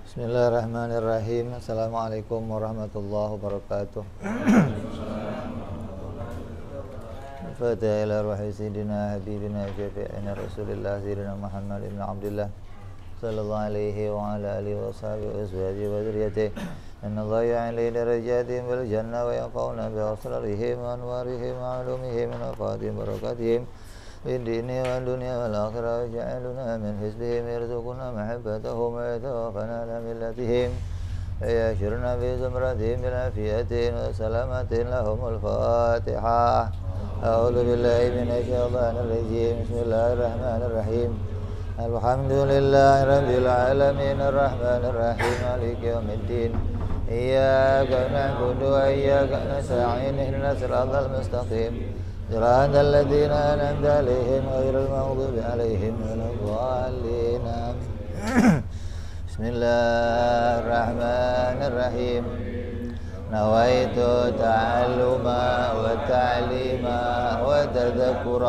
Bismillahirrahmanirrahim. Assalamualaikum warahmatullahi wabarakatuh. Fatihah ila ruhi sayyidina habibina syafi'ina rasulillah sayyidina Muhammad ibn Abdullah sallallahu alaihi wa ala alihi wa sahbihi wa azwajihi wa dhurriyyatihi. Inna Allah ya'li darajatihim bil jannah wa yanfa'una bi asrarihim wa anwarihim wa ulumihim wa fatihim barakatihim في الدين والدنيا والآخرة وجعلنا من حزبهم يرزقنا محبتهم ويتوفنا على ملتهم ويشرنا في زمرتهم بالعافية وسلامة لهم الفاتحة. أعوذ بالله من الشيطان الرجيم. بسم الله الرحمن الرحيم. الحمد لله رب العالمين الرحمن الرحيم مالك يوم الدين. إياك نعبد وإياك نستعين اهدنا الصراط المستقيم صراط الذين أنعمت عليهم غير المغضوب عليهم ولا الضالين. بسم الله الرحمن الرحيم. نويت تعلم وتعليم وتذكر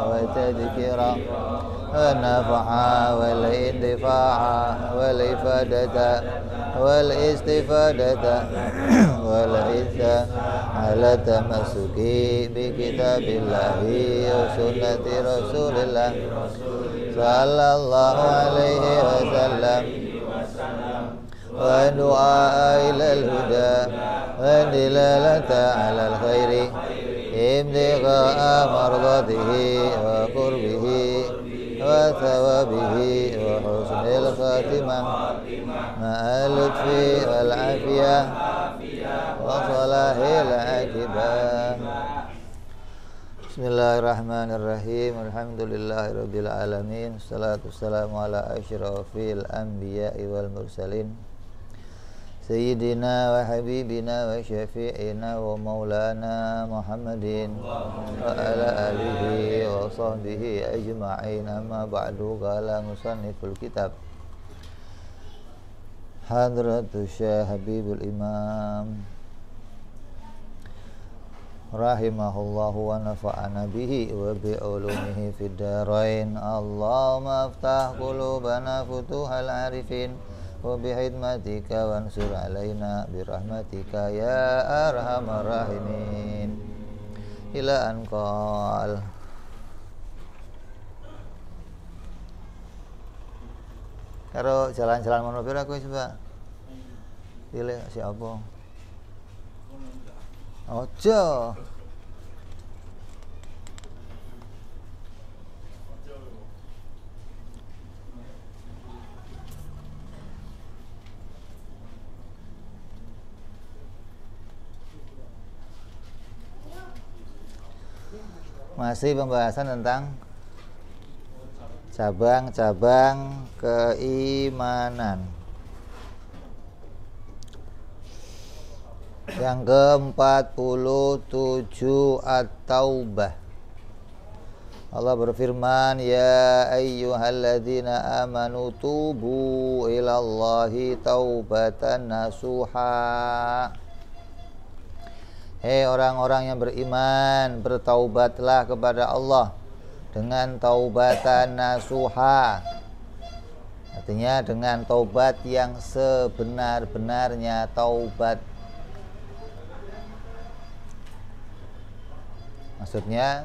وتذكر والنفع والاندفاع والإفادة والاستفادة والعزة على التمسك بكتاب الله وسنة رسول الله صلى الله عليه وسلم ودعاء إلى الهدى والدلالة على الخير ابتغاء مرضاته وقربه وثوابه وحسن الخاتمة مع اللطف والعافية وصلاح العاقبة. Bismillahirrahmanirrahim. Alhamdulillahirabbil alamin. Wassalatu wassalamu ala asyrafil anbiya'i wal mursalin Sayyidina wa habibina wa syafi'ina wa maulana Muhammadin wa ala alihi wa sahbihi ajma'in. Amma ba'du. Qala musanniful kitab Hadratus Syekh Habibul Imam rahimahullahu wa nafa'ana bihi wa bi'ulumihi fid darain. Allahumma aftah qulubana futuhal arifin wa bihidmatika wansur alaina birahmatika ya arhamar rahimin. Ila anqal. Karo jalan-jalan monopil aku coba pilih siapa ojo masih pembahasan tentang cabang-cabang keimanan. Yang ke-47 At-Taubah. Allah berfirman, ya ayyuhalladzina amanu tubu ilallahi taubatan nasuha. Hei orang-orang yang beriman, bertaubatlah kepada Allah dengan taubatan nasuha. Artinya dengan taubat yang sebenar-benarnya taubat. Maksudnya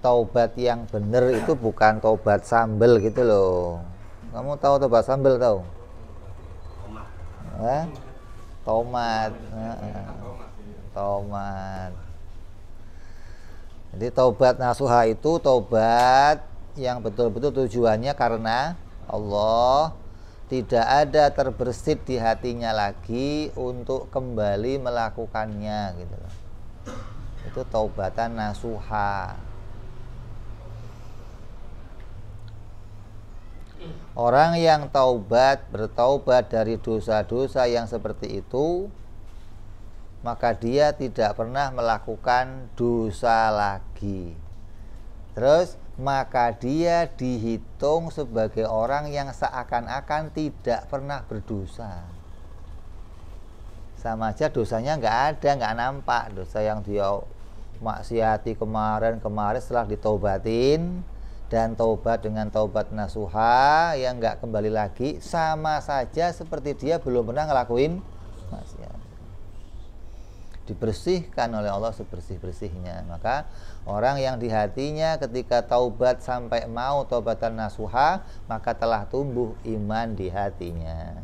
taubat yang benar itu bukan taubat sambel gitu loh. Kamu tahu taubat sambel tahu? Tomat. Tomat. Jadi taubat nasuha itu taubat yang betul-betul tujuannya karena Allah, tidak ada terbersit di hatinya lagi untuk kembali melakukannya gitu loh. Itu taubatan nasuha. Orang yang bertaubat dari dosa-dosa yang seperti itu, maka dia tidak pernah melakukan dosa lagi. Terus maka dia dihitung sebagai orang yang seakan-akan tidak pernah berdosa. Sama aja dosanya nggak ada, nggak nampak. Dosa yang dia maksiati kemarin setelah ditaubatin, dan taubat dengan taubat nasuha yang nggak kembali lagi, sama saja seperti dia belum pernah ngelakuin maksiat. Dibersihkan oleh Allah sebersih-bersihnya. Maka orang yang di hatinya ketika taubat sampai mau taubatan nasuha, maka telah tumbuh iman di hatinya.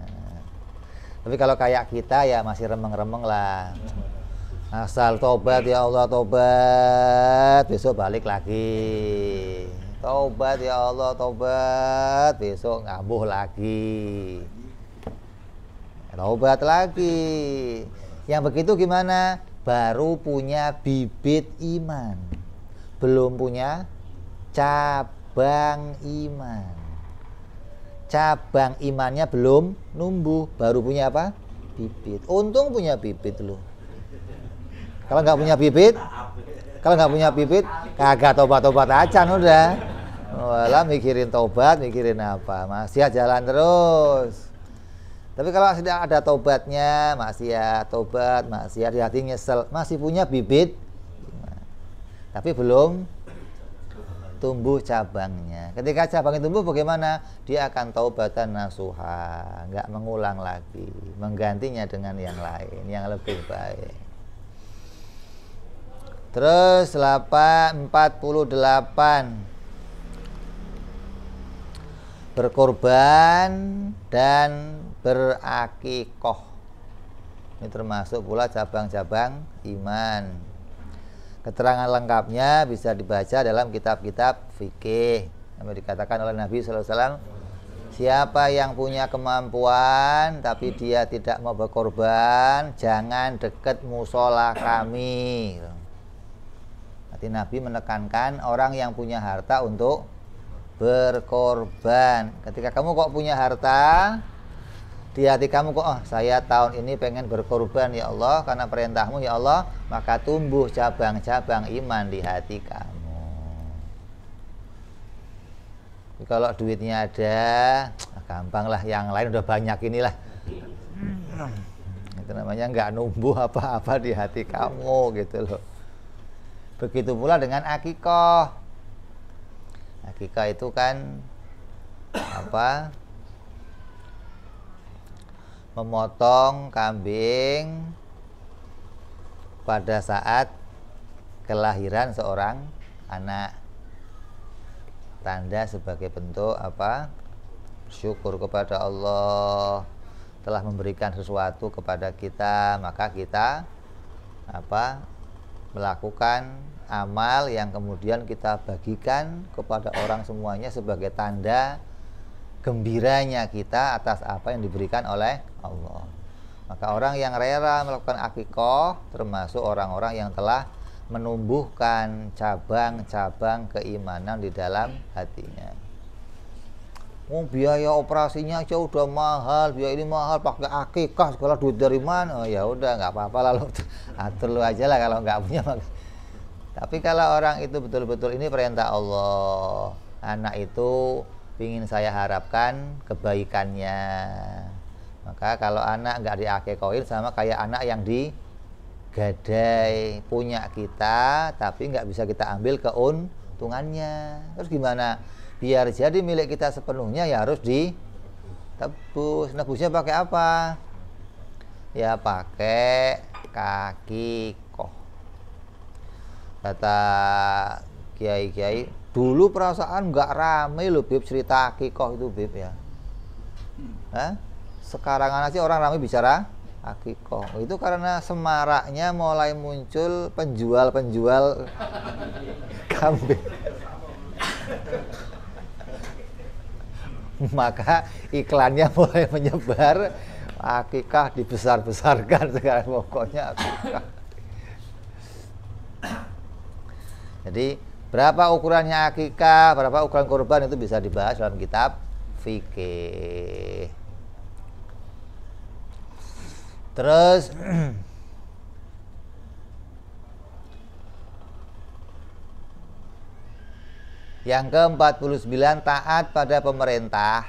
Tapi kalau kayak kita ya masih remeng-remeng lah. Asal tobat, ya Allah tobat, besok balik lagi. Tobat ya Allah tobat, besok ngambuh lagi. Tobat lagi. Yang begitu gimana? Baru punya bibit iman, belum punya cabang iman. Cabang imannya belum numbuh, baru punya apa? Bibit. Untung punya bibit loh. Kalau nggak punya bibit, kagak tobat-tobat aja udah. Walah mikirin tobat, mikirin apa? Maksiat jalan terus. Tapi kalau sudah ada tobatnya, maksiat, tobat, maksiat, di hati nyesel, masih punya bibit, tapi belum tumbuh cabangnya. Ketika cabangnya tumbuh, bagaimana? Dia akan taubatan nasuha, nggak mengulang lagi, menggantinya dengan yang lain, yang lebih baik. Terus 48 berkorban dan berakikoh. Ini termasuk pula cabang-cabang iman. Keterangan lengkapnya bisa dibaca dalam kitab-kitab fikih. Yang dikatakan oleh Nabi SAW, siapa yang punya kemampuan tapi dia tidak mau berkorban, jangan dekat musola kami. Nanti Nabi menekankan orang yang punya harta untuk berkorban. Ketika kamu kok punya harta, di hati kamu kok, oh saya tahun ini pengen berkorban ya Allah, karena perintahmu ya Allah, maka tumbuh cabang-cabang iman di hati kamu. Jadi kalau duitnya ada, gampang lah, yang lain udah banyak inilah. Itu namanya nggak numbuh apa-apa di hati kamu gitu loh. Begitu pula dengan akikoh. Akikah itu kan apa? Memotong kambing pada saat kelahiran seorang anak, tanda sebagai bentuk apa? Syukur kepada Allah telah memberikan sesuatu kepada kita, maka kita apa? Melakukan amal yang kemudian kita bagikan kepada orang semuanya sebagai tanda gembiranya kita atas apa yang diberikan oleh Allah. Maka orang yang rela melakukan akikoh termasuk orang-orang yang telah menumbuhkan cabang-cabang keimanan di dalam hatinya. Biaya operasinya aja udah mahal, biaya ini mahal, pakai akikah segala duit dari mana? Oh ya udah nggak apa-apa lalu atur lu aja lah kalau nggak punya. Tapi kalau orang itu betul-betul ini perintah Allah, anak itu ingin saya harapkan kebaikannya, maka kalau anak nggak diakikohin sama kayak anak yang digadai, punya kita tapi nggak bisa kita ambil keuntungannya. Terus gimana? Biar jadi milik kita sepenuhnya ya harus ditebus. Nebusnya pakai apa? Ya pakai kaki koh. Kata kiai-kiai, dulu perasaan nggak rame loh Bib, cerita akikoh itu Bib ya. Sekarang aja orang rame bicara akikoh. Itu karena semaraknya mulai muncul penjual-penjual kambing. Maka iklannya mulai menyebar, akikah dibesar-besarkan sekarang pokoknya akikah. Jadi berapa ukurannya akikah, berapa ukuran kurban itu bisa dibahas dalam kitab fikih. Terus yang ke-49, taat pada pemerintah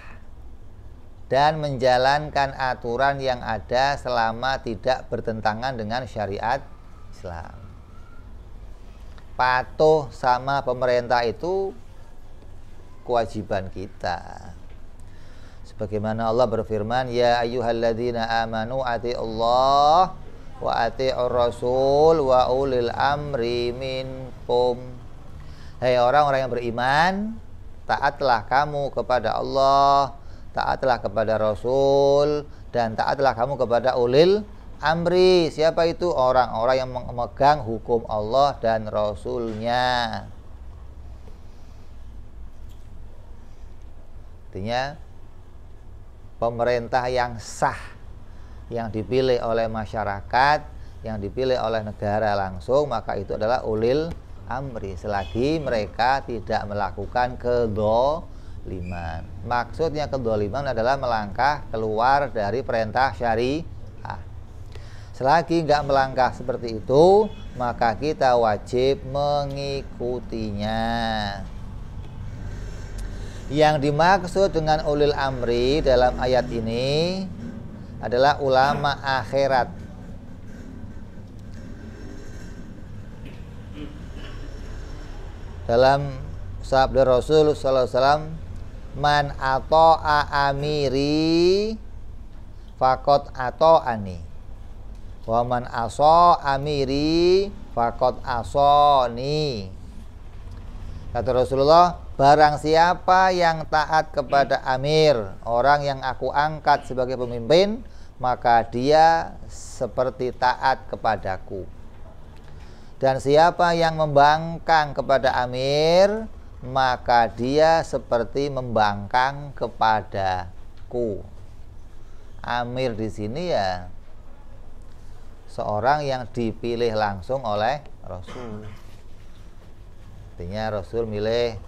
dan menjalankan aturan yang ada selama tidak bertentangan dengan syariat Islam. Patuh sama pemerintah itu kewajiban kita. Sebagaimana Allah berfirman, ya ayyuhalladzina amanu ati'ullah wa ati'ur rasul wa ulil amri minkum. Hai orang-orang yang beriman, taatlah kamu kepada Allah, taatlah kepada Rasul, dan taatlah kamu kepada ulil amri. Siapa itu? Orang-orang yang memegang hukum Allah dan Rasulnya. Artinya pemerintah yang sah, yang dipilih oleh masyarakat, yang dipilih oleh negara langsung, maka itu adalah ulil amri, selagi mereka tidak melakukan kedzaliman. Maksudnya kedzaliman adalah melangkah keluar dari perintah syariah. Selagi nggak melangkah seperti itu, maka kita wajib mengikutinya. Yang dimaksud dengan ulil amri dalam ayat ini adalah ulama akhirat. Dalam sabda Rasul sallallahu alaihi wasallam, man ata'a amiri faqad ata'ani wa man asa amiri faqad asani. Kata Rasulullah, barang siapa yang taat kepada amir, orang yang aku angkat sebagai pemimpin, maka dia seperti taat kepadaku. Dan siapa yang membangkang kepada amir, maka dia seperti membangkang kepadaku. Amir di sini ya seorang yang dipilih langsung oleh Rasul. Artinya Rasul milih,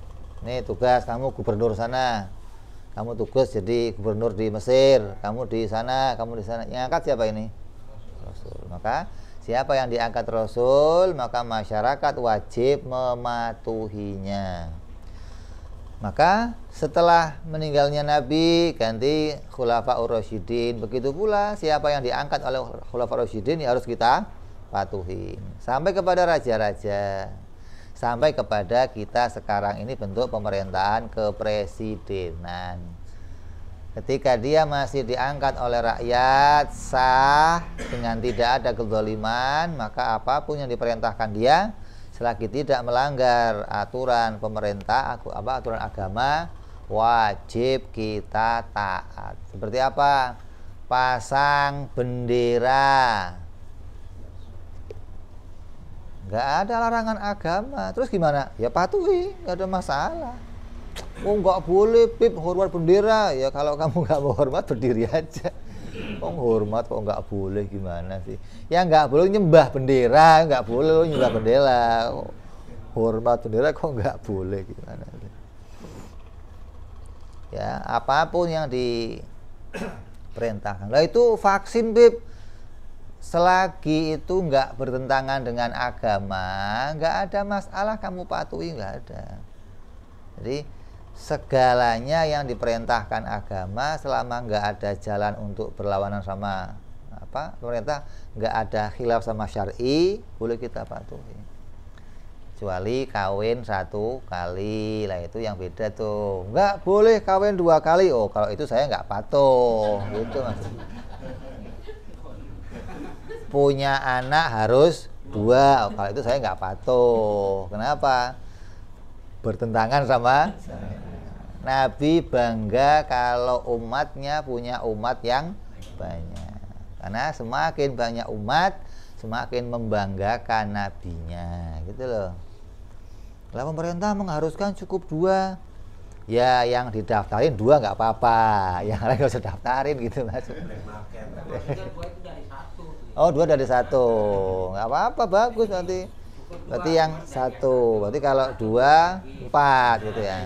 nih tugas kamu gubernur sana, kamu tugas jadi gubernur di Mesir, kamu di sana, kamu di sana. Yang angkat siapa ini? Rasul. Maka siapa yang diangkat Rasul, maka masyarakat wajib mematuhinya. Maka setelah meninggalnya Nabi, ganti Khulafaur Rasyidin. Begitu pula siapa yang diangkat oleh Khulafaur Rasyidin ya harus kita patuhi. Sampai kepada raja-raja, sampai kepada kita sekarang ini bentuk pemerintahan kepresidenan. Ketika dia masih diangkat oleh rakyat sah dengan tidak ada kezaliman, maka apapun yang diperintahkan dia selagi tidak melanggar aturan pemerintah, aturan agama, wajib kita taat. Seperti apa? Pasang bendera, nggak ada larangan agama, terus gimana? Ya patuhi, nggak ada masalah. Oh nggak boleh Pip hormat bendera, ya kalau kamu nggak mau hormat berdiri aja. Oh hormat kok nggak boleh, gimana sih? Ya nggak boleh nyembah bendera, nggak boleh lo nyembah bendera. Hormat bendera kok nggak boleh, gimana sih? Ya apapun yang diperintahkan. Lah itu vaksin Pip, selagi itu nggak bertentangan dengan agama, nggak ada masalah kamu patuhi, nggak ada. Jadi segalanya yang diperintahkan agama selama nggak ada jalan untuk berlawanan sama pemerintah, nggak ada khilaf sama syar'i, boleh kita patuhi. Kecuali kawin 1 kali, lah itu yang beda tuh. Nggak boleh kawin 2 kali. Oh kalau itu saya nggak patuh, gitu maksudnya. Punya anak harus 2, oh, kalau itu saya nggak patuh. Kenapa? Bertentangan sama Nabi bangga kalau umatnya punya umat yang banyak, karena semakin banyak umat semakin membanggakan nabinya, gitu loh. Kalau pemerintah mengharuskan cukup 2, ya yang didaftarin 2 nggak apa-apa, yang lain nggak usah daftarin, gitu maksudnya. Oh 2 dari 1, nggak apa-apa, bagus nanti. Berarti yang 1, berarti kalau 2 4 gitu ya.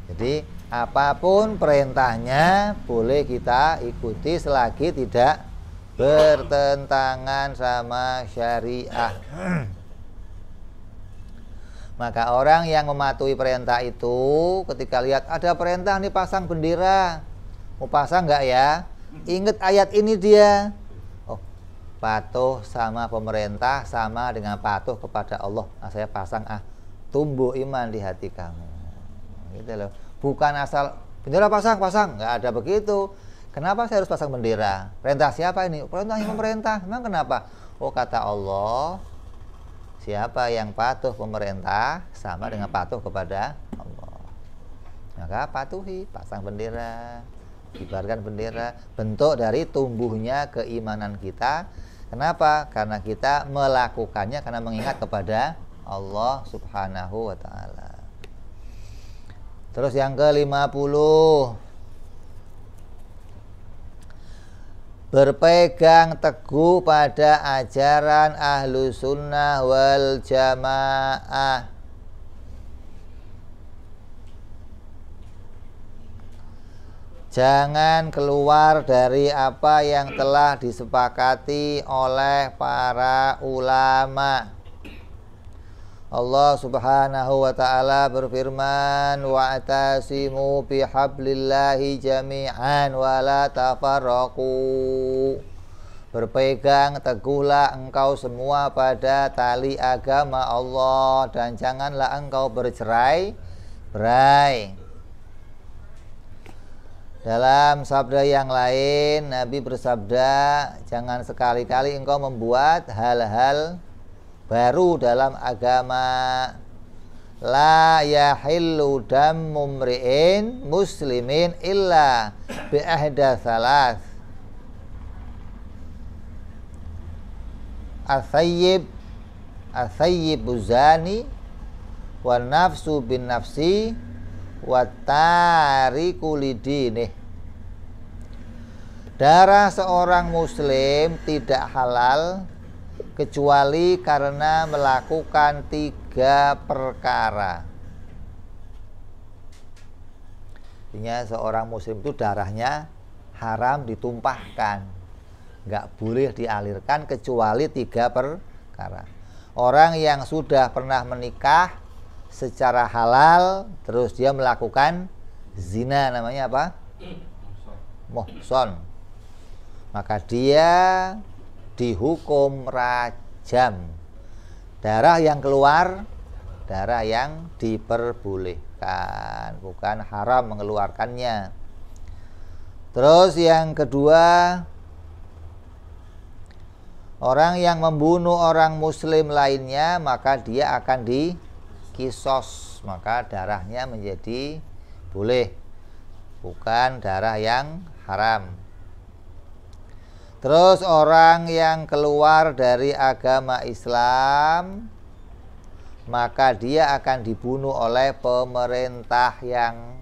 Jadi apapun perintahnya boleh kita ikuti selagi tidak bertentangan sama syariah. Maka orang yang mematuhi perintah itu ketika lihat ada perintah nih pasang bendera, mau pasang nggak ya? Ingat ayat ini dia, patuh sama pemerintah sama dengan patuh kepada Allah. Nah, saya pasang tumbuh iman di hati kamu. Gitu loh. Bukan asal bendera pasang, nggak ada begitu. Kenapa saya harus pasang bendera? Perintah siapa ini? Perintahnya pemerintah. Memang kenapa? Oh, kata Allah, siapa yang patuh pemerintah sama dengan patuh kepada Allah. Maka patuhi, pasang bendera, kibarkan bendera, bentuk dari tumbuhnya keimanan kita. Kenapa? Karena kita melakukannya karena mengingat kepada Allah Subhanahu wa ta'ala. Terus yang ke-50, berpegang teguh pada ajaran ahlu sunnah wal jamaah. Jangan keluar dari apa yang telah disepakati oleh para ulama. Allah Subhanahu wa ta'ala berfirman, wa'tasimu bihablillahi jami'an wa la tafarraqu. Berpegang teguhlah engkau semua pada tali agama Allah dan janganlah engkau bercerai-berai. Dalam sabda yang lain, Nabi bersabda, jangan sekali-kali engkau membuat hal-hal baru dalam agama. La yahillu dammu mri'in muslimin illa bi ihda salas. As-sayyibu zani wa nafsu bin nafsi wa tariku lidinih. Darah seorang muslim tidak halal kecuali karena melakukan 3 perkara. Artinya seorang muslim itu darahnya haram ditumpahkan, nggak boleh dialirkan kecuali 3 perkara. Orang yang sudah pernah menikah secara halal terus dia melakukan zina, namanya apa? Muhson. Maka dia dihukum rajam. Darah yang keluar, darah yang diperbolehkan, bukan haram mengeluarkannya. Terus yang kedua, orang yang membunuh orang muslim lainnya maka dia akan dikisos, maka darahnya menjadi boleh, bukan darah yang haram. Terus orang yang keluar dari agama Islam maka dia akan dibunuh oleh pemerintah yang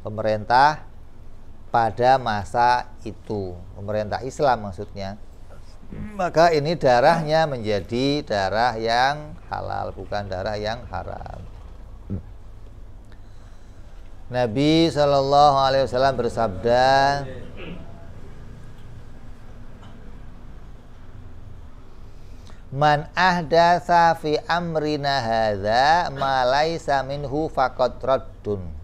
pemerintah pada masa itu, pemerintah Islam maksudnya. Maka ini darahnya menjadi darah yang halal, bukan darah yang haram. Nabi SAW bersabda, man ahdatsa fi amrina hadza ma laisa minhu faqad raddun.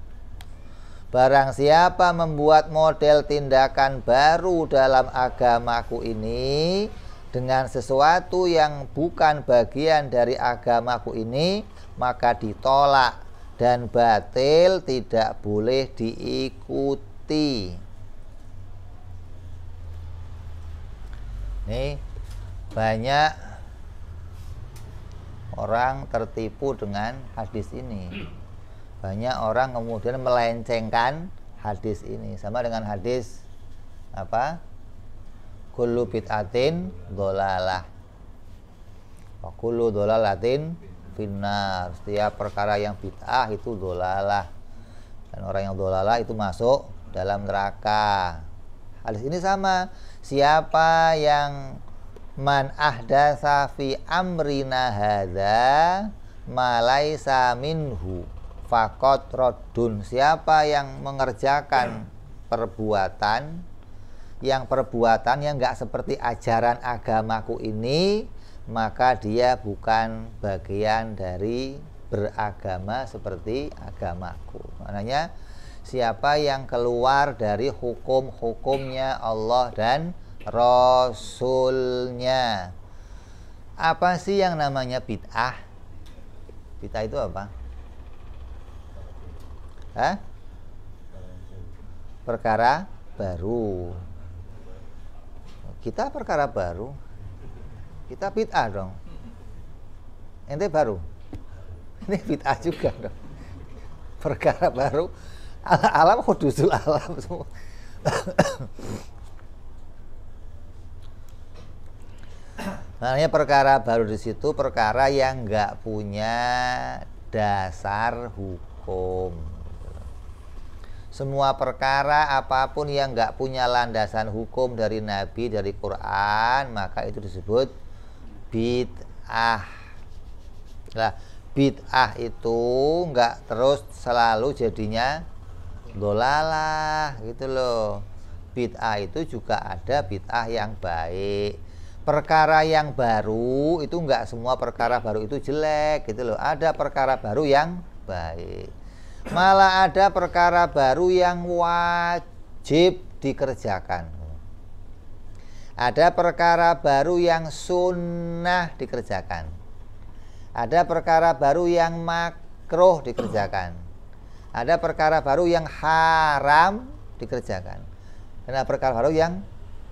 Barang siapa membuat model tindakan baru dalam agamaku ini dengan sesuatu yang bukan bagian dari agamaku ini, maka ditolak dan batil, tidak boleh diikuti. Nih, banyak orang tertipu dengan hadis ini. Banyak orang kemudian melencengkan hadis ini, sama dengan hadis kullu bid'atin dholalah wa kullu dholalatin finnar. Setiap perkara yang bid'ah itu dholalah, dan orang yang dholalah itu masuk dalam neraka. Hadis ini sama, siapa yang man ahdatsa fi amrina hadza ma laisa minhu faqad raddun. Siapa yang mengerjakan perbuatan yang nggak seperti ajaran agamaku ini, maka dia bukan bagian dari beragama seperti agamaku. Maknanya siapa yang keluar dari hukum-hukumnya Allah dan Rasulnya. Apa sih yang namanya bid'ah? Bid'ah itu apa? Hah? Perkara baru. Kita perkara baru. Kita bid'ah dong. Ente baru. Ini bid'ah juga dong. Perkara baru. Alam hudusul alam semua. Makanya perkara baru di situ perkara yang nggak punya dasar hukum. Semua perkara apapun yang nggak punya landasan hukum dari Nabi, dari Quran, maka itu disebut bid'ah. Nah, bid'ah itu nggak terus selalu jadinya dolalah gitu loh. Bid'ah itu juga ada bid'ah yang baik. Perkara yang baru itu enggak semua perkara baru itu jelek gitu loh. Ada perkara baru yang baik. Malah ada perkara baru yang wajib dikerjakan. Ada perkara baru yang sunnah dikerjakan. Ada perkara baru yang makruh dikerjakan. Ada perkara baru yang haram dikerjakan. Dan ada perkara baru yang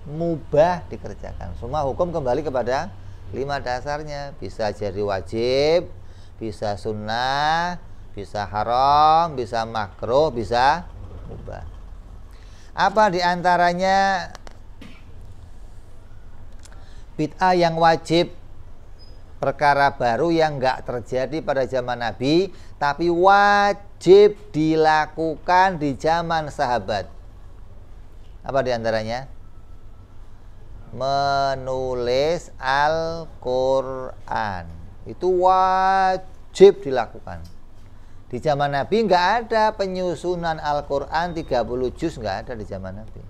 mubah dikerjakan. Semua hukum kembali kepada 5 dasarnya. Bisa jadi wajib, bisa sunnah, bisa haram, bisa makruh, bisa mubah. Apa diantaranya bid'ah yang wajib? Perkara baru yang enggak terjadi pada zaman Nabi, tapi wajib dilakukan di zaman sahabat. Apa diantaranya? Menulis Al-Quran itu wajib dilakukan. Di zaman Nabi nggak ada penyusunan Al-Quran 30 juz, nggak ada di zaman Nabi.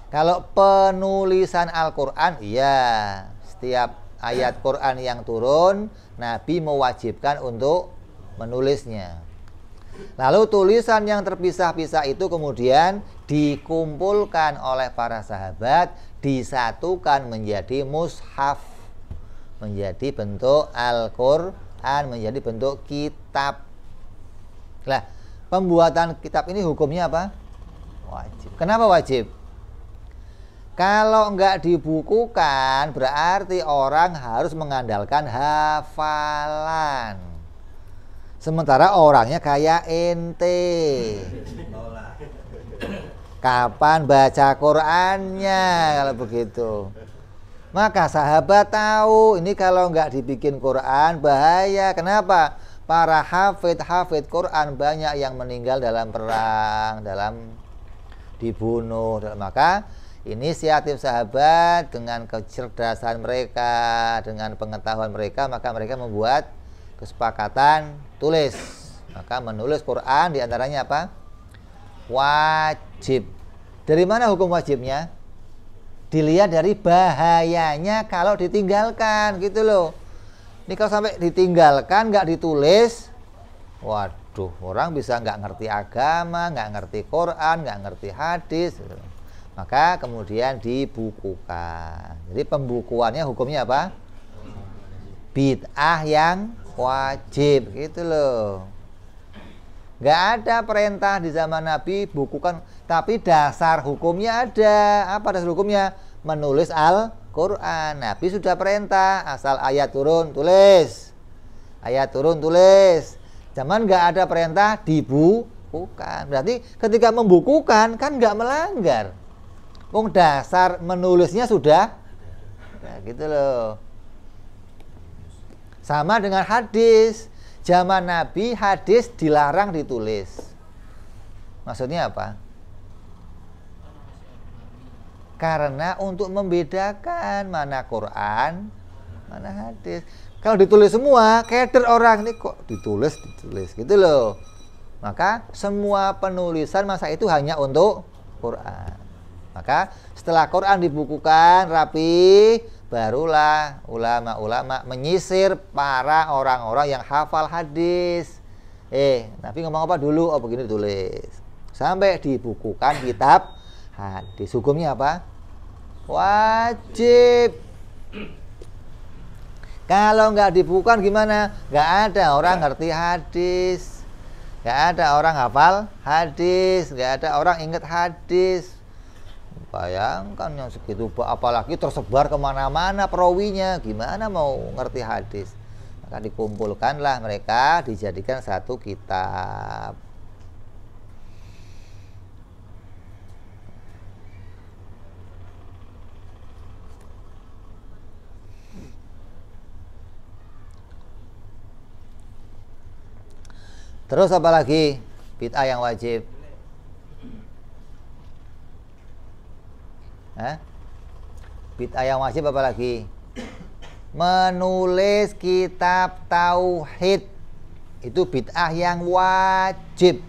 Kalau penulisan Al-Quran, ya setiap ayat Quran yang turun Nabi mewajibkan untuk menulisnya. Lalu tulisan yang terpisah-pisah itu kemudian dikumpulkan oleh para sahabat, disatukan menjadi mushaf, menjadi bentuk Al-Quran, menjadi bentuk kitab. Nah, pembuatan kitab ini hukumnya apa? Wajib. Kenapa wajib? Kalau enggak dibukukan berarti orang harus mengandalkan hafalan. Sementara orangnya kayak ente. Kapan baca Qur'annya kalau begitu? Maka sahabat tahu ini kalau nggak dibikin Quran bahaya. Kenapa? Para hafid Quran banyak yang meninggal dalam perang, dalam dibunuh. Maka inisiatif sahabat dengan kecerdasan mereka, dengan pengetahuan mereka, maka mereka membuat kesepakatan tulis. Maka menulis Quran diantaranya apa? Wajib. Dari mana hukum wajibnya? Dilihat dari bahayanya kalau ditinggalkan gitu loh. Ini kalau sampai ditinggalkan nggak ditulis, waduh, orang bisa nggak ngerti agama, nggak ngerti Quran, nggak ngerti hadis gitu. Maka kemudian dibukukan. Jadi pembukuannya hukumnya apa? Bid'ah yang wajib gitu loh. Nggak ada perintah di zaman Nabi bukukan, tapi dasar hukumnya ada. Apa dasar hukumnya? Menulis Al-Quran. Nabi sudah perintah, asal ayat turun tulis, ayat turun tulis. Zaman nggak ada perintah dibukukan. Berarti ketika membukukan kan nggak melanggar. Wong dasar menulisnya sudah, ya gitu loh. Sama dengan hadis. Zaman Nabi hadis dilarang ditulis. Maksudnya apa? Karena untuk membedakan mana Quran, mana hadis. Kalau ditulis semua, keder orang ini kok ditulis gitu loh. Maka semua penulisan masa itu hanya untuk Quran. Maka setelah Quran dibukukan rapi, barulah ulama-ulama menyisir para orang-orang yang hafal hadis. Nabi ngomong apa dulu? Oh begini tulis. Sampai dibukukan kitab hadis. Hukumnya apa? wajib. Kalau nggak dibukukan gimana? Nggak ada orang ngerti hadis, nggak ada orang hafal hadis, nggak ada orang ingat hadis. Bayangkan yang segitu, apalagi tersebar kemana-mana perawinya, gimana mau ngerti hadis? Maka dikumpulkanlah mereka, dijadikan satu kitab. Terus apa lagi bid'ah yang wajib? Bid'ah yang wajib apa lagi? Menulis kitab tauhid itu bid'ah yang wajib.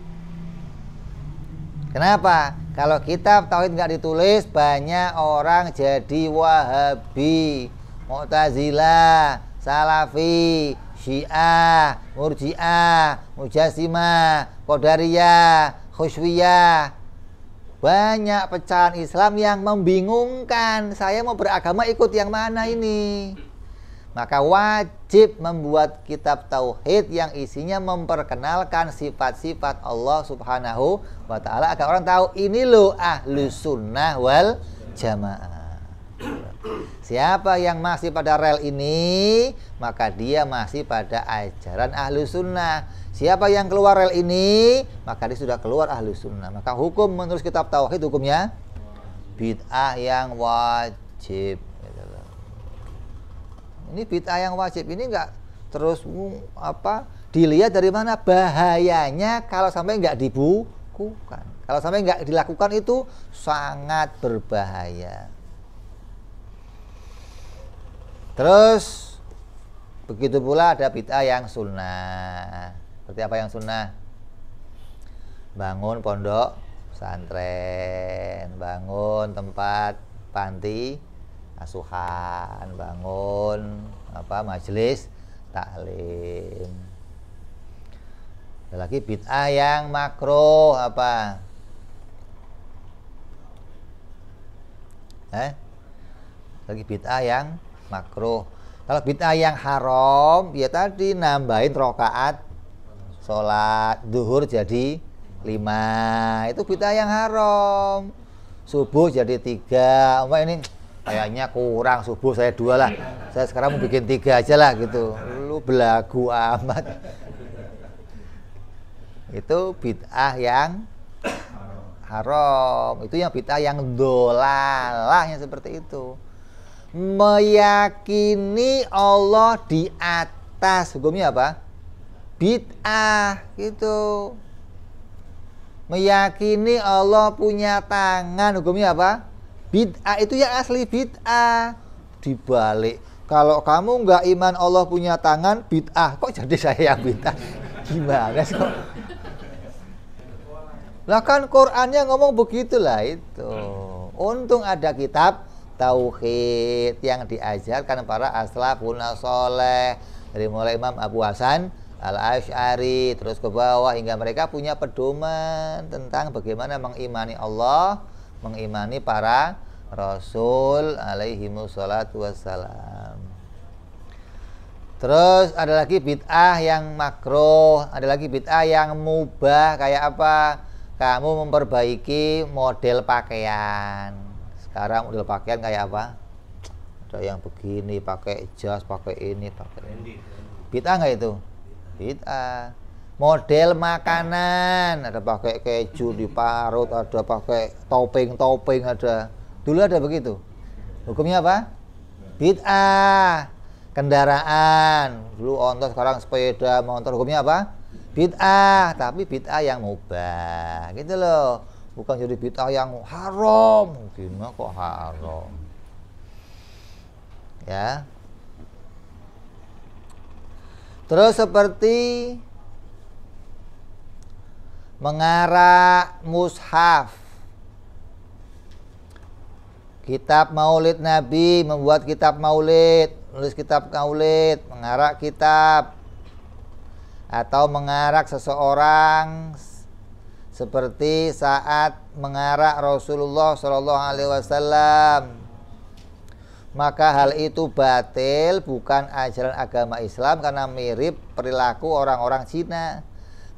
Kenapa? Kalau kitab tauhid nggak ditulis, banyak orang jadi Wahabi, Mu'tazilah, Salafi, Syiah, Murji'ah, Mujassimah, Qadariyah, Khusyuwiyah. Banyak pecahan Islam yang membingungkan. Saya mau beragama ikut yang mana ini? Maka wajib membuat kitab tauhid yang isinya memperkenalkan sifat-sifat Allah Subhanahu wa ta'ala, agar orang tahu ini loh Ahlus Sunnah wal Jamaah. Siapa yang masih pada rel ini, maka dia masih pada ajaran Ahlus Sunnah. Siapa yang keluar rel ini, maka dia sudah keluar Ahlus Sunnah. Maka hukum menulis kitab tauhid hukumnya bid'ah yang wajib. Ini bid'ah yang wajib. Ini enggak terus dilihat dari mana bahayanya kalau sampai enggak dibukukan. Kalau sampai enggak dilakukan itu sangat berbahaya. Terus begitu pula ada bid'ah yang sunnah. Seperti apa yang sunnah? Bangun pondok pesantren, bangun tempat panti asuhan, bangun majelis taklim. Ada lagi bid'ah yang makruh apa? Lagi bid'ah yang makruh. Kalau bid'ah yang haram, ya tadi nambahin rakaat sholat duhur jadi 5. Itu bid'ah yang haram. Subuh jadi 3. Ini kayaknya kurang, subuh saya 2 lah. Saya sekarang mau bikin 3 aja lah gitu. Lu belagu amat. Itu bid'ah yang haram. Itu yang bid'ah yang dolalah, yang seperti itu. Meyakini Allah di atas, hukumnya apa? Bid'ah gitu. Meyakini Allah punya tangan, hukumnya apa? Bid'ah. Itu yang asli bid'ah. Dibalik, kalau kamu nggak iman Allah punya tangan, bid'ah. Kok jadi saya yang bid'ah? Gimana sih kok? Lah kan Qur'annya ngomong begitulah itu. Untung ada kitab tauhid yang diajarkan para aslafun soleh, dari mulai Imam Abu Hasan Al-Asy'ari terus ke bawah hingga mereka punya pedoman tentang bagaimana mengimani Allah, mengimani para rasul alaihimussalatu wassalam. Terus ada lagi bid'ah yang makruh, ada lagi bid'ah yang mubah. Kayak apa? Kamu memperbaiki model pakaian. Sekarang model pakaian kayak apa? Ada yang begini, pakai jas, pakai ini, pakai ini. Bid'ah nggak itu? Bid'ah. Model makanan, ada pakai keju diparut, ada pakai topping, ada. Dulu ada begitu. Hukumnya apa? Bid'ah. Kendaraan, dulu ontos, sekarang sepeda, motor. Hukumnya apa? Bid'ah, tapi bid'ah yang mubah, gitu loh. Bukan jadi bid'ah yang haram. Gimana kok haram? Ya. Terus seperti mengarak mushaf, kitab maulid Nabi, membuat kitab maulid, nulis kitab maulid, mengarak kitab, atau mengarak seseorang seperti saat mengarak Rasulullah SAW. maka hal itu batil, bukan ajaran agama Islam karena mirip perilaku orang-orang Cina.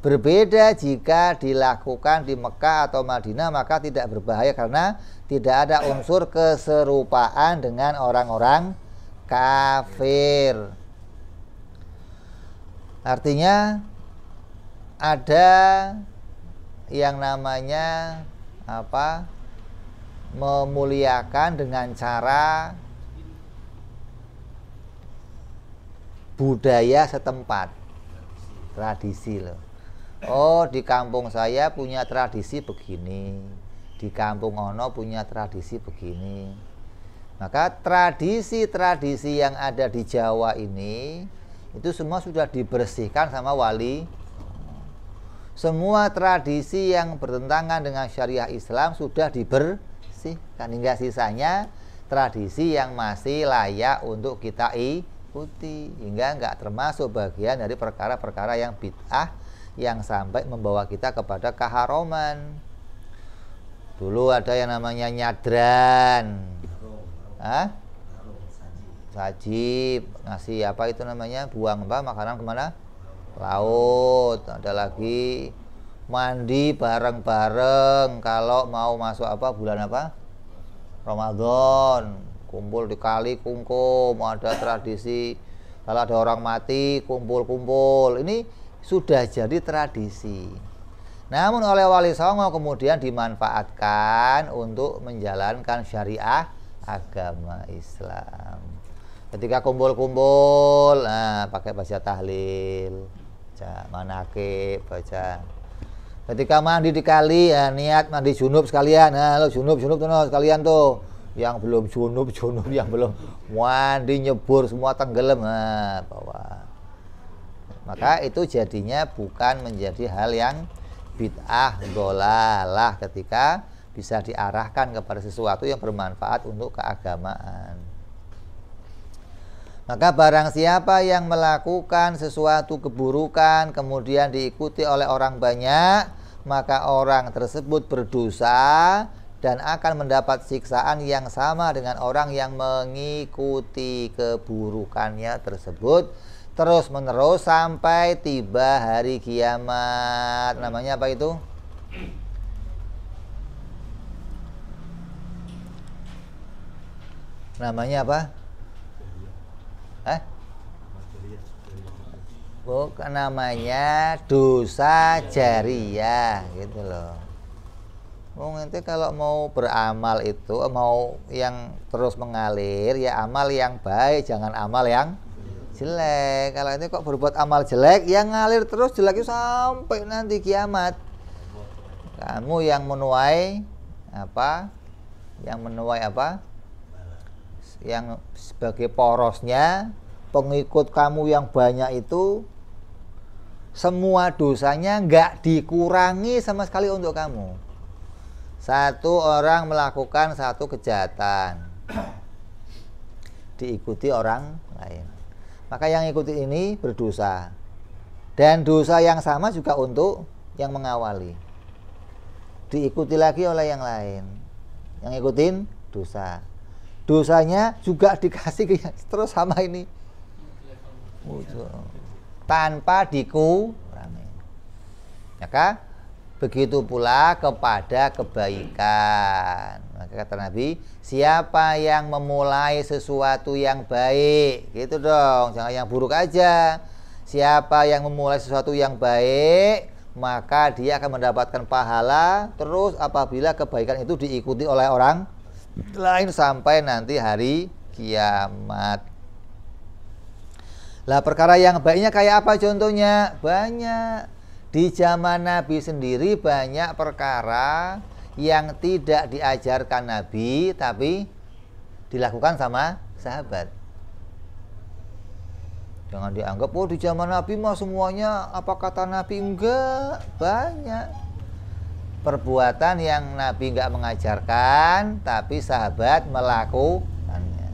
Berbeda jika dilakukan di Mekah atau Madinah, maka tidak berbahaya karena tidak ada unsur keserupaan dengan orang-orang kafir. Artinya ada yang namanya apa? Memuliakan dengan cara budaya setempat, tradisi loh. Oh, di kampung saya punya tradisi begini, di kampung ono punya tradisi begini. Maka tradisi-tradisi yang ada di Jawa ini itu semua sudah dibersihkan sama wali. Semua tradisi yang bertentangan dengan syariah Islam sudah dibersihkan, hingga sisanya tradisi yang masih layak untuk kita ikuti, hingga nggak termasuk bagian dari perkara-perkara yang bid'ah yang sampai membawa kita kepada keharuman. Dulu ada yang namanya nyadran, sajib, ngasih apa itu namanya, buang apa makanan kemana, laut. Ada lagi mandi bareng-bareng kalau mau masuk apa, bulan apa, Ramadan, kumpul di kali kungkum. Ada tradisi kalau ada orang mati kumpul-kumpul. Ini sudah jadi tradisi. Namun oleh Wali Songo kemudian dimanfaatkan untuk menjalankan syariah agama Islam. Ketika kumpul-kumpul, nah, pakai baca tahlil, baca manakib, baca. Ketika mandi di kali, ya, niat mandi junub sekalian. Nah, lo junub tuh sekalian tuh. Yang belum junub, yang belum mandi nyebur semua tenggelam, nah, bawa. Maka itu jadinya bukan menjadi hal yang bid'ah dholalah ketika bisa diarahkan kepada sesuatu yang bermanfaat untuk keagamaan. Maka barang siapa yang melakukan sesuatu keburukan kemudian diikuti oleh orang banyak, maka orang tersebut berdosa dan akan mendapat siksaan yang sama dengan orang yang mengikuti keburukannya tersebut terus menerus sampai tiba hari kiamat. Namanya apa itu? Namanya apa? Bukan, namanya dosa jariyah gitu loh. Nanti kalau mau beramal itu mau yang terus mengalir, ya amal yang baik, jangan amal yang jelek. Kalau ini kok berbuat amal jelek, yang ngalir terus jelek itu sampai nanti kiamat. Kamu yang menuai apa? Yang menuai apa? Yang sebagai porosnya pengikut kamu yang banyak itu, semua dosanya nggak dikurangi sama sekali untuk kamu. Satu orang melakukan satu kejahatan, diikuti orang lain, maka yang ikuti ini berdosa. Dan dosa yang sama juga untuk yang mengawali, diikuti lagi oleh yang lain, yang ngikutin dosa. Dosanya juga dikasih terus sama ini, tanpa dikurangi. Maka begitu pula kepada kebaikan. Maka kata Nabi, siapa yang memulai sesuatu yang baik, gitu dong, jangan yang buruk aja. Siapa yang memulai sesuatu yang baik, maka dia akan mendapatkan pahala terus apabila kebaikan itu diikuti oleh orang lain sampai nanti hari kiamat. Lah perkara yang baiknya kayak apa contohnya? Banyak. Di zaman Nabi sendiri banyak perkara yang tidak diajarkan Nabi tapi dilakukan sama sahabat. Jangan dianggap, oh di zaman Nabi mah semuanya apa kata Nabi. Enggak, banyak perbuatan yang Nabi enggak mengajarkan tapi sahabat melakukannya.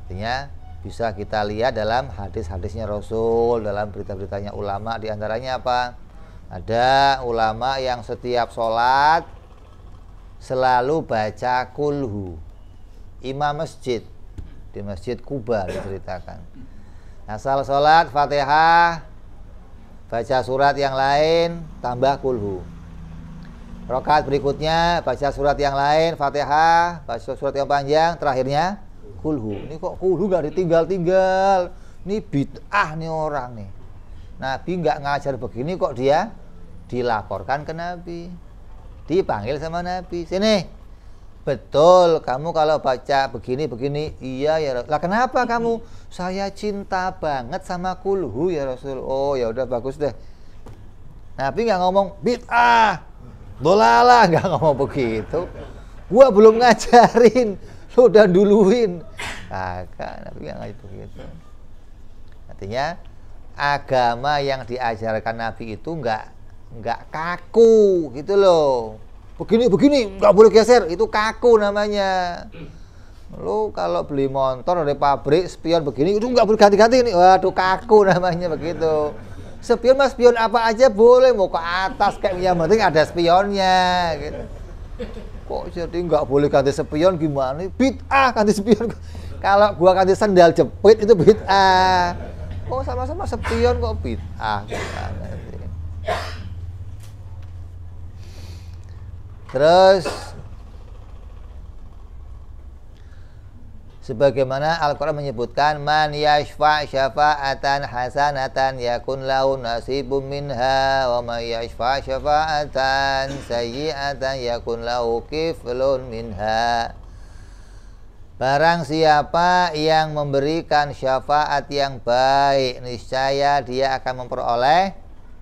Artinya bisa kita lihat dalam hadis-hadisnya Rasul, dalam berita-beritanya ulama. Di antaranya apa? Ada ulama yang setiap sholat selalu baca kulhu. imam masjid di Masjid Kuba diceritakan. Asal sholat Fatihah, baca surat yang lain, tambah kulhu. Rakaat berikutnya baca surat yang lain, Fatihah, baca surat yang panjang, terakhirnya kulhu. Ini kok kulhu gak ditinggal-tinggal? Ini bid'ah nih orang nih. Nabi nggak ngajar begini kok dia dilaporkan ke Nabi. Dipanggil sama Nabi. Sini. Betul, kamu kalau baca begini-begini. Iya ya Rasul. Lah kenapa kamu? Saya cinta banget sama kulhu ya Rasul. Oh ya udah bagus deh. Nabi nggak ngomong bid'ah, dolalah, nggak ngomong begitu. Gua belum ngajarin, lu udah duluin. Kagak, Nabi nggak ngajar begitu. Artinya agama yang diajarkan Nabi itu nggak kaku gitu loh. Begini nggak boleh geser, itu kaku namanya. Lo kalau beli motor dari pabrik spion begini itu nggak boleh ganti-ganti nih, waduh kaku namanya begitu. Spion mas spion apa aja boleh, mau ke atas kayak yang penting ada spionnya gitu. Kok jadi nggak boleh ganti spion gimana? Bid'ah ganti spion. Kalau gua ganti sandal jepit itu bid'ah. Oh sama-sama spion kok bid'ah. Terus sebagaimana Al-Quran menyebutkan man yashfa' syafa'atan hasanatan yakun lahu nasibum minha wa man yashfa' syafa'atan sayyi'atan yakun lahu kiflun minha. Barang siapa yang memberikan syafaat yang baik, niscaya dia akan memperoleh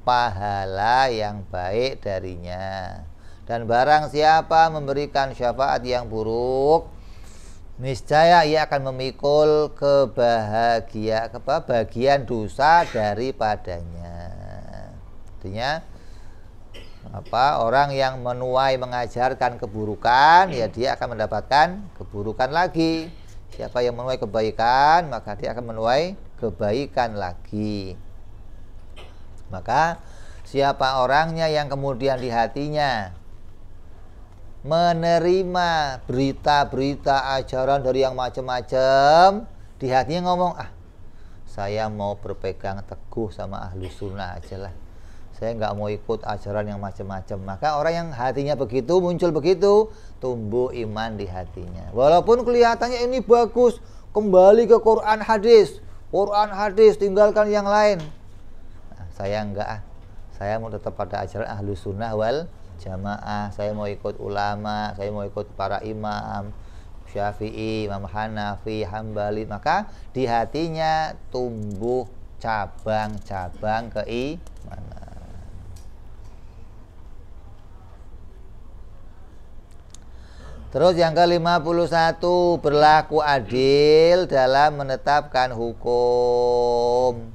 pahala yang baik darinya. Dan barang siapa memberikan syafaat yang buruk, niscaya ia akan memikul kebahagiaan dosa daripadanya. Artinya orang yang menuai mengajarkan keburukan, ya dia akan mendapatkan keburukan lagi. Siapa yang menuai kebaikan, maka dia akan menuai kebaikan lagi. Maka siapa orangnya yang kemudian di hatinya menerima berita-berita ajaran dari yang macam-macam, di hatinya ngomong, saya mau berpegang teguh sama ahlu sunnah aja lah, saya nggak mau ikut ajaran yang macam-macam. Maka orang yang hatinya begitu, muncul begitu, tumbuh iman di hatinya. Walaupun kelihatannya ini bagus, kembali ke Quran hadis, tinggalkan yang lain. Saya enggak, saya mau tetap pada ajaran ahlu sunnah wal jamaah. Saya mau ikut ulama, saya mau ikut para imam Syafi'i, Imam Hanafi, Hambali. Maka di hatinya tumbuh cabang-cabang keimanan. Terus yang ke-51, berlaku adil dalam menetapkan hukum.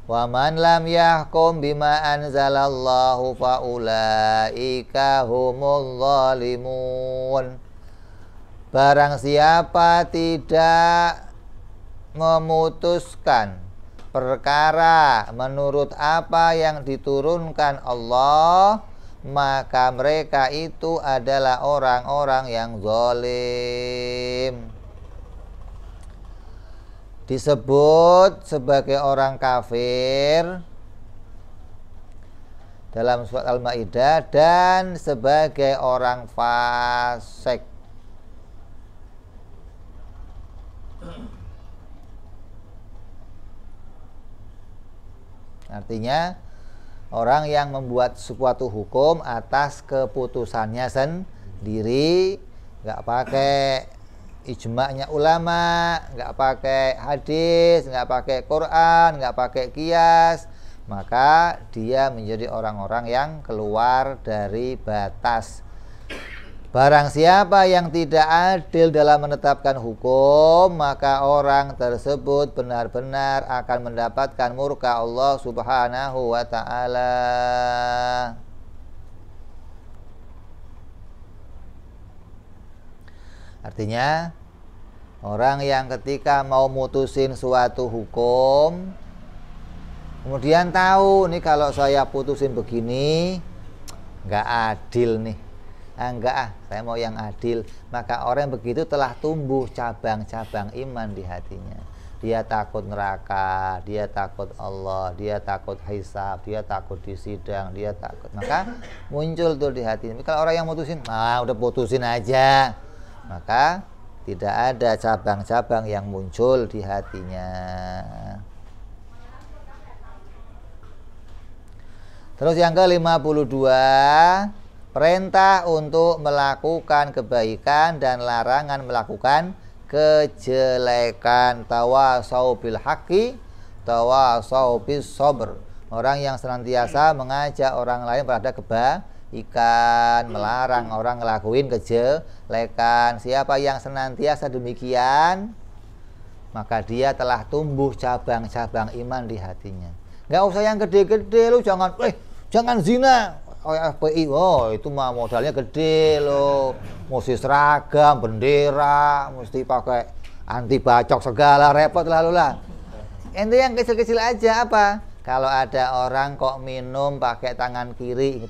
Wa man lam yahkum bima anzalallahu faulaika humul zalimun. Barang siapa tidak memutuskan perkara menurut apa yang diturunkan Allah, maka mereka itu adalah orang-orang yang zalim. Disebut sebagai orang kafir dalam surat Al-Maidah dan sebagai orang fasik. Artinya orang yang membuat suatu hukum atas keputusannya sendiri, nggak pakai ijma'nya ulama, nggak pakai hadis, nggak pakai Quran, nggak pakai qiyas, maka dia menjadi orang-orang yang keluar dari batas. Barang siapa yang tidak adil dalam menetapkan hukum, maka orang tersebut benar-benar akan mendapatkan murka Allah Subhanahu wa ta'ala. Artinya orang yang ketika mau mutusin suatu hukum, kemudian tahu nih kalau saya putusin begini nggak adil nih, enggak saya mau yang adil. Maka orang yang begitu telah tumbuh cabang-cabang iman di hatinya. Dia takut neraka, dia takut Allah, dia takut hisab, dia takut disidang, dia takut. Maka muncul tuh di hatinya. Kalau orang yang mutusin, udah putusin aja, maka tidak ada cabang-cabang yang muncul di hatinya. Terus yang ke-52, perintah untuk melakukan kebaikan dan larangan melakukan kejelekan. Tawasau bil haqqi, tawasau bis sabr. Orang yang senantiasa mengajak orang lain pada kebaikan, melarang orang ngelakuin kejelekan. Siapa yang senantiasa demikian, maka dia telah tumbuh cabang-cabang iman di hatinya. Nggak usah yang gede-gede, lu jangan zina. FPI, itu mah modalnya gede loh, mesti seragam, bendera, mesti pakai anti bacok segala, repot lalu lah. Ente yang kecil-kecil aja apa? Kalau ada orang kok minum pakai tangan kiri,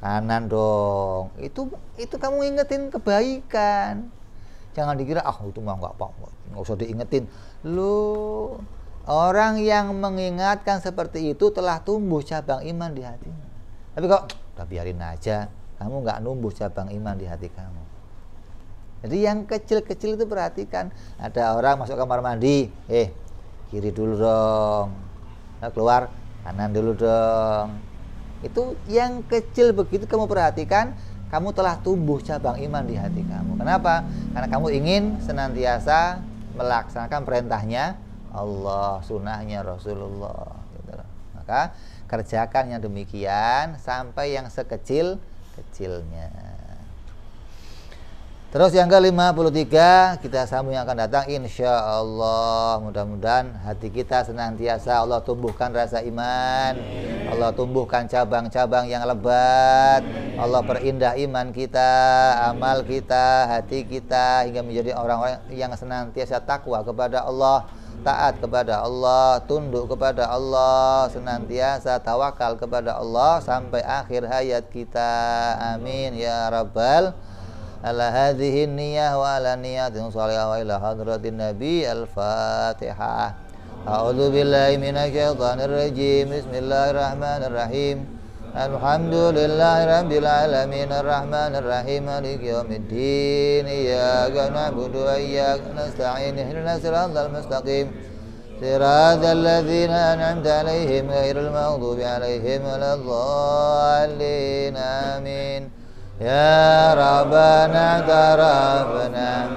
kanan dong. Itu kamu ingetin kebaikan. Jangan dikira itu mah nggak usah diingetin. Lu orang yang mengingatkan seperti itu telah tumbuh cabang iman di hatinya. Tapi kok udah biarin aja, kamu nggak numbuh cabang iman di hati kamu. Jadi yang kecil-kecil itu perhatikan. Ada orang masuk kamar mandi, kiri dulu dong. Nah, keluar kanan dulu dong. Itu yang kecil begitu kamu perhatikan, kamu telah tumbuh cabang iman di hati kamu. Kenapa? Karena kamu ingin senantiasa melaksanakan perintahnya Allah, sunnahnya Rasulullah. Gitu. Maka kerjakan yang demikian sampai yang sekecil-kecilnya. Terus yang ke-53, kita sambung yang akan datang insya Allah. Mudah-mudahan hati kita senantiasa Allah tumbuhkan rasa iman, Allah tumbuhkan cabang-cabang yang lebat, Allah perindah iman kita, amal kita, hati kita, hingga menjadi orang-orang yang senantiasa takwa kepada Allah, taat kepada Allah, tunduk kepada Allah, senantiasa tawakal kepada Allah sampai akhir hayat kita. Amin ya rabbal ala hadhihi niyyah wa ala niyatin shalihah wa ila hadratin nabi. Al-Fatihah. A'udzu billahi minasyaitonir rajim. Bismillahirrahmanirrahim. Alhamdulillahi rabbil alamin arrahmanir rahim maliki yaumiddin. Iyyaka na'budu wa iyyaka nasta'in. Ihdinas siratal mustaqim. Siratal ladzina an'amta 'alaihim ghairil maghdubi 'alaihim waladdallin. Amin. Ya Rabbana tarafna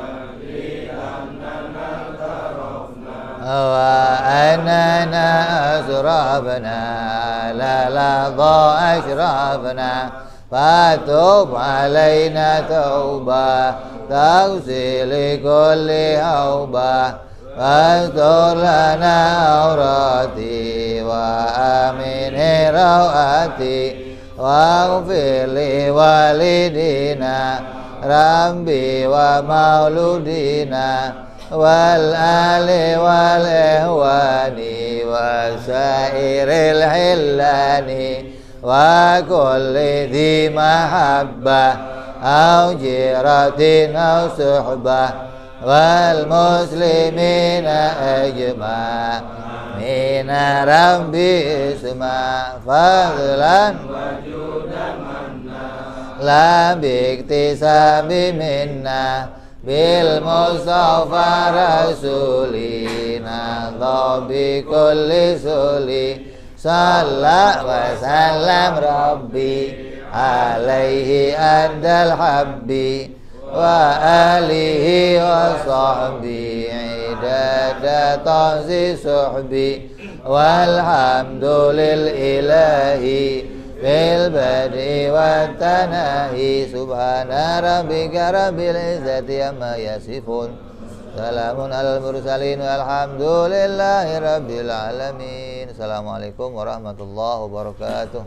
wa anana asrafna la dha ashrafna fatub alaina tauba tawsil kulli hauba fastur lana aurati wa amin rawati waghfir li walidina rabbi wa mauludina wal ali wal ihwani wa sairil hillani wa kulli dhi mahabbah au jiratin au suhbah wal muslimina ajma'ina rabbi isma fadlan la biktisabi minna bil mustafa rasulina dhabi kulli suli salla wa sallam rabbi alaihi andal habbi wa alihi wa sahbihi idada tanzi suhbi walhamdulil ilahi bil badi wa tanahi subhana rabbika rabbil izzati amma yasifun salamun alal mursalin walhamdulillahi rabbil alamin. Assalamualaikum warahmatullahi wabarakatuh.